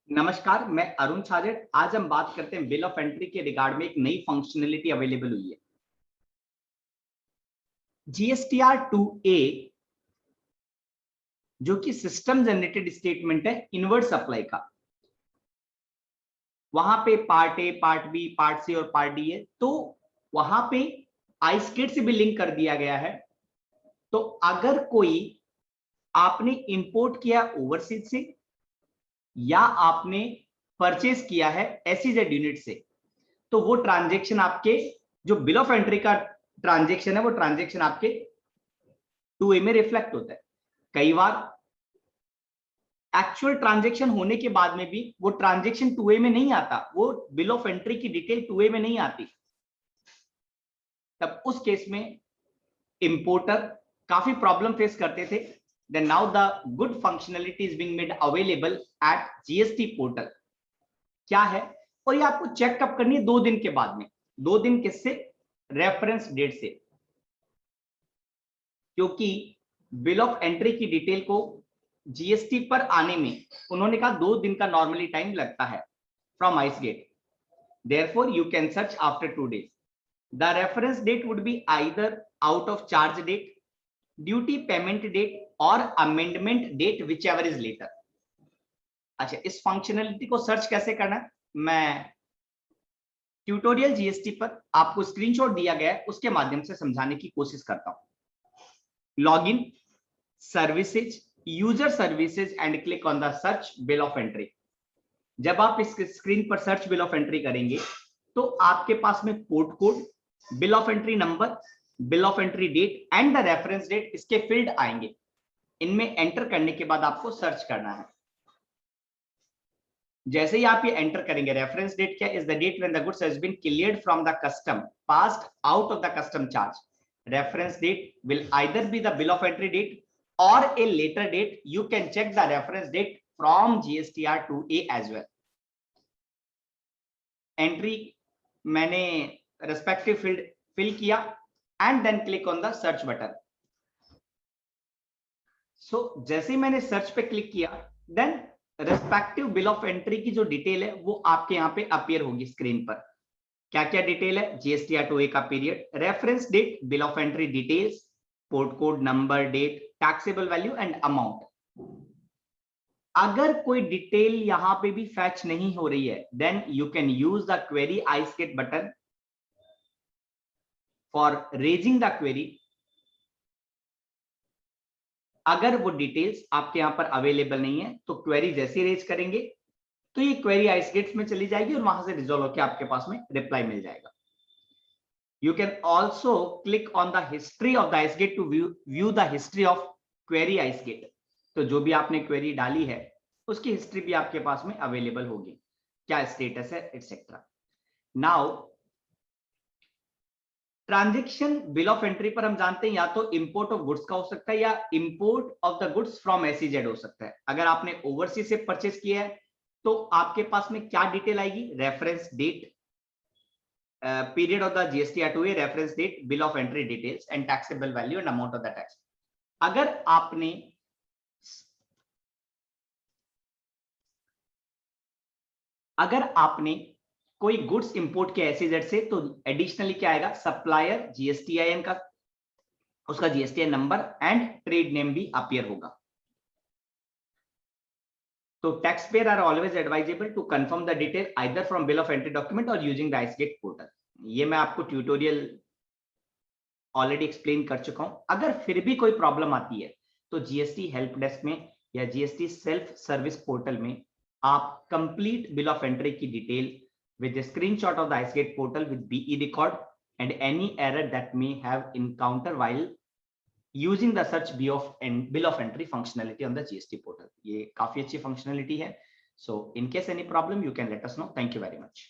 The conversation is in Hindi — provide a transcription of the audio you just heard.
नमस्कार, मैं अरुण छाजेड़। आज हम बात करते हैं बिल ऑफ एंट्री के रिगार्ड में एक नई फंक्शनलिटी अवेलेबल हुई है, जीएसटीआर 2A, जो कि सिस्टम जनरेटेड स्टेटमेंट है इनवर्ट सप्लाई का। वहां पे part A, part B, part C और पार्ट डी है, तो वहां पे आइसकेट से भी लिंक कर दिया गया है। तो अगर कोई आपने इंपोर्ट किया ओवरसीज से या आपने परचेज किया है एसईजेड यूनिट से, तो वो ट्रांजेक्शन आपके जो बिल ऑफ एंट्री का ट्रांजेक्शन है वो ट्रांजेक्शन आपके 2A में रिफ्लेक्ट होता है। कई बार एक्चुअल ट्रांजेक्शन होने के बाद में भी वो ट्रांजेक्शन 2A में नहीं आता, वो बिल ऑफ एंट्री की डिटेल 2A में नहीं आती। तब उस केस में इंपोर्टर काफी प्रॉब्लम फेस करते थे। Then now the good functionality is being made available at GST portal. क्या है, और ये आपको चेक कब करनी है? 2 दिन के बाद में। 2 दिन किससे? रेफरेंस डेट से, क्योंकि बिल ऑफ एंट्री की डिटेल को जीएसटी पर आने में उन्होंने कहा 2 दिन का नॉर्मली टाइम लगता है from ICEGATE. Therefore you can search after 2 days. The reference date would be either out of charge date, duty payment date or amendment date, whichever is later. अच्छा, इस फंक्शनलिटी को सर्च कैसे करना है? मैं ट्यूटोरियल जीएसटी पर आपको स्क्रीनशॉट दिया गया है, उसके माध्यम से समझाने की कोशिश करता हूं। Login, services, user services and click on the search bill of entry. जब आप इस स्क्रीन पर सर्च बिल ऑफ एंट्री करेंगे तो आपके पास में port code, bill of entry number, bill of entry date and the reference date, इसके फील्ड आएंगे। इनमें एंटर करने के बाद आपको सर्च करना है। जैसे ही आप ये एंटर करेंगे, रेफरेंस डेट क्या? Is the date when the goods has been cleared from the custom, passed out of the custom charge. Reference date will either be the bill of entry date or a later date. You can check the reference date from GSTR 2A as well. Entry मैंने respective field fill किया and then click on the search button. So जैसे ही मैंने search पे click किया, then respective bill of entry की जो डिटेल है वो आपके यहाँ पे अपीयर होगी स्क्रीन पर। क्या क्या डिटेल है? GSTR 2A का period, reference date, bill of entry details, port code, number, date, taxable value and amount. अगर कोई डिटेल यहां पे भी फैच नहीं हो रही है, then you can use the query escalate button for raising the query. अगर वो डिटेल्स आपके यहां पर अवेलेबल नहीं है तो क्वेरी जैसे रेज करेंगे तो ये क्वेरी आइसकेट में चली जाएगी और वहां से रिजॉल्व होकर आपके पास में रिप्लाई मिल जाएगा। You can also click on the history of the IceGate to view the history of query IceGate. तो जो भी आपने क्वेरी डाली है उसकी हिस्ट्री भी आपके पास में अवेलेबल होगी, क्या स्टेटस है etcetera. Now transaction bill of entry पर हम जानते हैं या तो इंपोर्ट ऑफ गुड्स का हो सकता है या import of the goods from SEZ हो सकता है। अगर आपने ओवरसीज से परचेज किया है तो आपके पास में क्या डिटेल आएगी? Reference date, period of the GSTR 2A, reference date, bill of entry details and taxable value and amount of the tax. अगर आपने कोई गुड्स इंपोर्ट किया एसईजेड से तो एडिशनली क्या आएगा? सप्लायर जीएसटीआईएन का, उसका GSTIN number and trade name भी अपीयर होगा। तो taxpayer are always advisable to confirm the detail either from bill of entry document or using the IceGate portal. ये मैं आपको ट्यूटोरियल ऑलरेडी एक्सप्लेन कर चुका हूं। अगर फिर भी कोई प्रॉब्लम आती है तो जीएसटी हेल्प डेस्क में या जीएसटी सेल्फ सर्विस पोर्टल में आप कंप्लीट बिल ऑफ एंट्री की detail with a screenshot of the IceGate portal with BE record and any error that may have encountered while using the search bill of entry functionality on the GST portal. ये काफी अच्छी functionality है. So in case any problem, you can let us know. Thank you very much.